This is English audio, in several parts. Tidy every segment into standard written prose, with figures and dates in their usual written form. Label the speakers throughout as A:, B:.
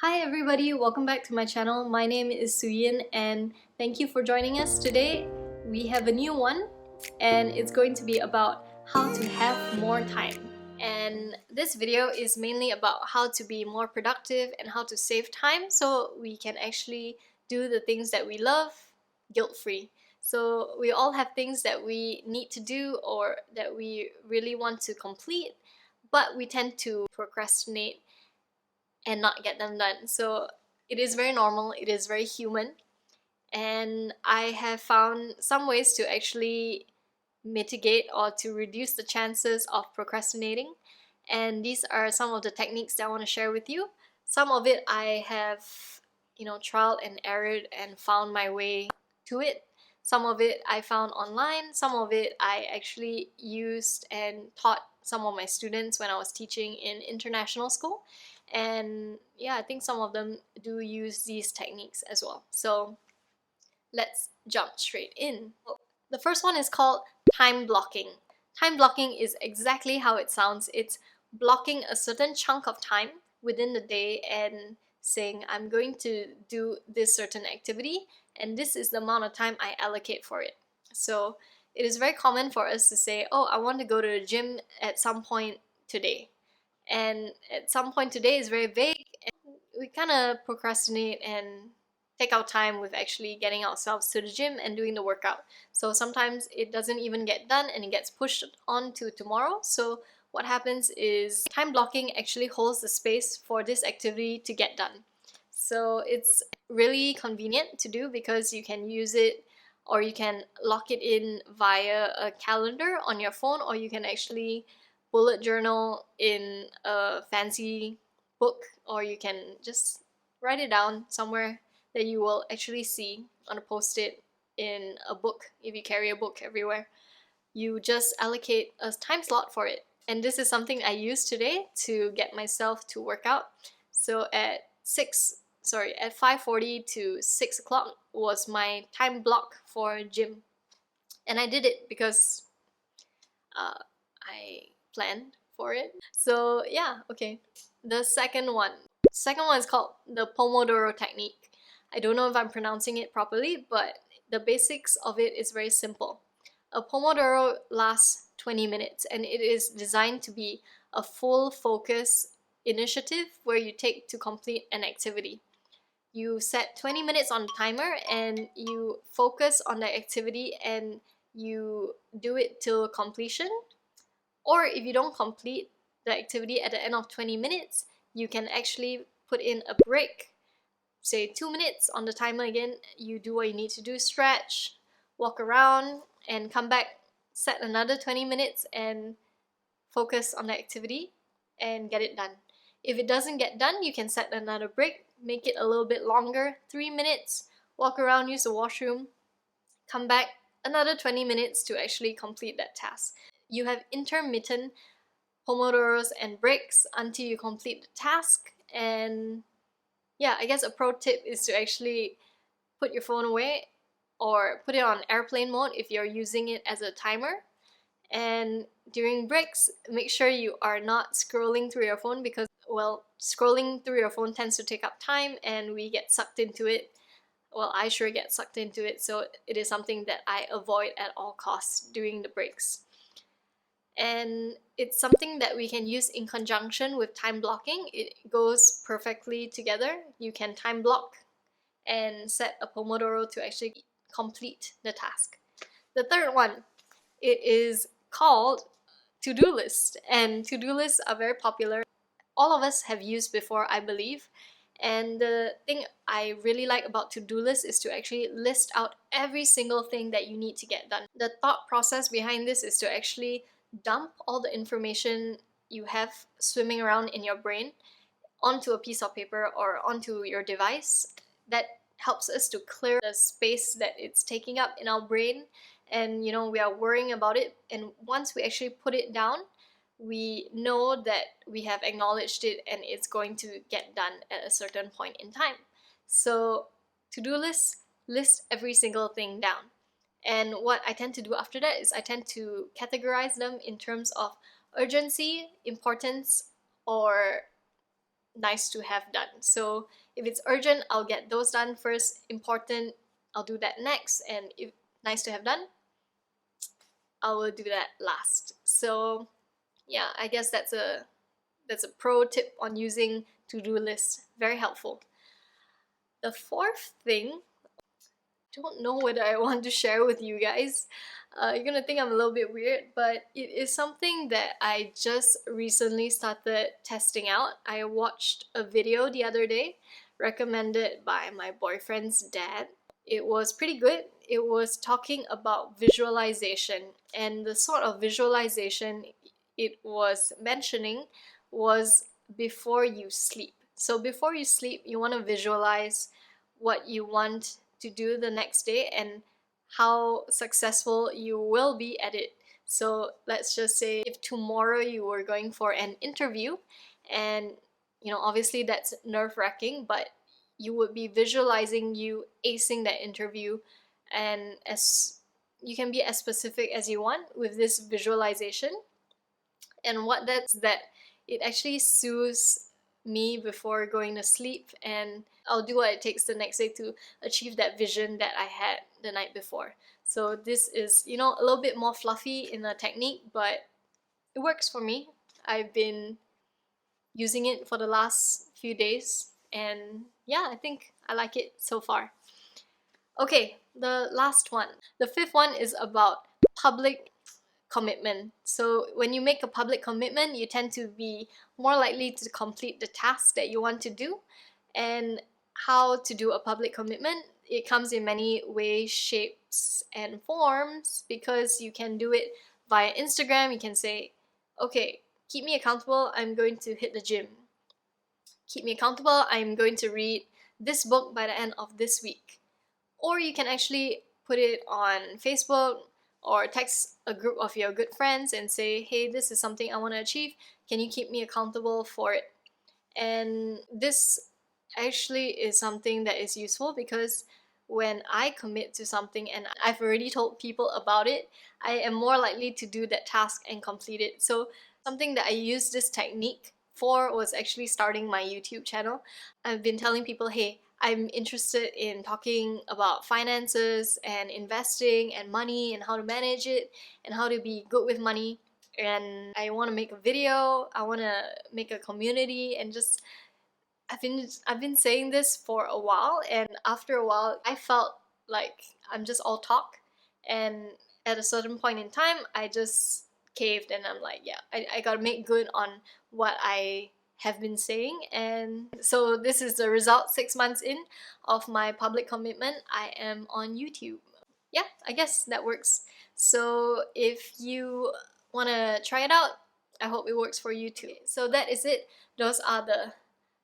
A: Hi everybody, welcome back to my channel. My name is Suyin and thank you for joining us today. We have a new one and it's going to be about how to have more time. And this video is mainly about how to be more productive and how to save time so we can actually do the things that we love guilt-free. So we all have things that we need to do or that we really want to complete, but we tend to procrastinate and not get them done. So it is very normal, it is very human, and I have found some ways to actually mitigate or to reduce the chances of procrastinating. And these are some of the techniques that I want to share with you. Some of it I have, trial and errored and found my way to it. Some of it I found online, some of it I actually used and taught some of my students when I was teaching in international school. And yeah, I think some of them do use these techniques as well. So let's jump straight in. The first one is called time blocking. Time blocking is exactly how it sounds. It's blocking a certain chunk of time within the day and saying, I'm going to do this certain activity and this is the amount of time I allocate for it. So it is very common for us to say, oh, I want to go to the gym at some point today. And at some point today is very vague and we kind of procrastinate and take our time with actually getting ourselves to the gym and doing the workout. So sometimes it doesn't even get done and it gets pushed on to tomorrow. So what happens is time blocking actually holds the space for this activity to get done. So it's really convenient to do because you can use it or you can lock it in via a calendar on your phone, or you can actually bullet journal in a fancy book, or you can just write it down somewhere that you will actually see on a post-it in a book if you carry a book everywhere. You just allocate a time slot for it. And this is something I used today to get myself to work out. So at 5:40 to 6 o'clock was my time block for gym. And I did it because I planned for it. So yeah, okay. The second one. Second one is called the Pomodoro Technique. I don't know if I'm pronouncing it properly, but the basics of it is very simple. A Pomodoro lasts 20 minutes and it is designed to be a full focus initiative where you take to complete an activity. You set 20 minutes on the timer and you focus on the activity and you do it till completion. Or if you don't complete the activity at the end of 20 minutes, you can actually put in a break. Say 2 minutes on the timer again, you do what you need to do, stretch, walk around, and come back, set another 20 minutes and focus on the activity and get it done. If it doesn't get done, you can set another break, make it a little bit longer, 3 minutes, walk around, use the washroom, come back, another 20 minutes to actually complete that task. You have intermittent Pomodoros and breaks until you complete the task. And yeah, I guess a pro tip is to actually put your phone away or put it on airplane mode if you're using it as a timer. And during breaks, make sure you are not scrolling through your phone because, well, scrolling through your phone tends to take up time and we get sucked into it. Well, I sure get sucked into it, so it is something that I avoid at all costs during the breaks. And it's something that we can use in conjunction with time blocking. It goes perfectly together. You can time block and set a Pomodoro to actually complete the task. The third one, it is called to-do list, and to-do lists are very popular. All of us have used before, I believe. And the thing I really like about to-do lists is to actually list out every single thing that you need to get done. The thought process behind this is to actually dump all the information you have swimming around in your brain onto a piece of paper or onto your device. That helps us to clear the space that it's taking up in our brain, and we are worrying about it, and once we actually put it down, we know that we have acknowledged it and it's going to get done at a certain point in time. So to-do lists, list every single thing down. And what I tend to do after that is I tend to categorize them in terms of urgency, importance, or nice to have done. So if it's urgent, I'll get those done first. Important, I'll do that next. And if nice to have done, I will do that last. So yeah, I guess that's a pro tip on using to-do lists. Very helpful. The fourth thing, I don't know whether I want to share with you guys. You're gonna think I'm a little bit weird, but it is something that I just recently started testing out. I watched a video the other day recommended by my boyfriend's dad. It was pretty good. It was talking about visualization, and the sort of visualization it was mentioning was before you sleep. So before you sleep, you want to visualize what you want to do the next day and how successful you will be at it. So let's just say if tomorrow you were going for an interview, and obviously that's nerve-wracking, but you would be visualizing you acing that interview, and as you can be as specific as you want with this visualization. And what that's that it actually soothes me before going to sleep, and I'll do what it takes the next day to achieve that vision that I had the night before. So this is, a little bit more fluffy in the technique, but it works for me. I've been using it for the last few days, and yeah, I think I like it so far. Okay, the last one. The fifth one is about public commitment. So when you make a public commitment, you tend to be more likely to complete the task that you want to do. And how to do a public commitment, it comes in many ways, shapes, and forms, because you can do it via Instagram. You can say, okay, keep me accountable, I'm going to hit the gym. Keep me accountable, I'm going to read this book by the end of this week. Or you can actually put it on Facebook or text a group of your good friends and say, hey, this is something I want to achieve. Can you keep me accountable for it? And this actually is something that is useful, because when I commit to something and I've already told people about it, I am more likely to do that task and complete it. So something that I used this technique for was actually starting my YouTube channel. I've been telling people, hey, I'm interested in talking about finances and investing and money and how to manage it and how to be good with money. And I want to make a video, I want to make a community, and just I've been saying this for a while, and after a while I felt like I'm just all talk, and at a certain point in time I just caved, and I'm like, yeah, I gotta make good on what I have been saying. And so this is the result 6 months in of my public commitment. I am on YouTube. Yeah, I guess that works. So if you want to try it out, I hope it works for you too. So that is it. Those are the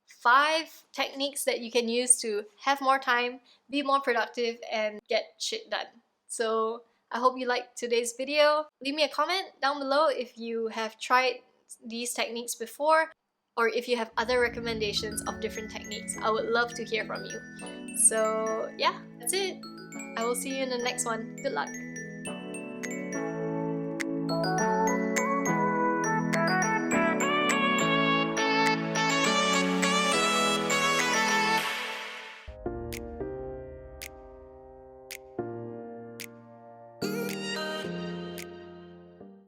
A: 5 techniques that you can use to have more time, be more productive, and get shit done. So I hope you liked today's video. Leave me a comment down below if you have tried these techniques before, or if you have other recommendations of different techniques. I would love to hear from you. So yeah, that's it. I will see you in the next one. Good luck.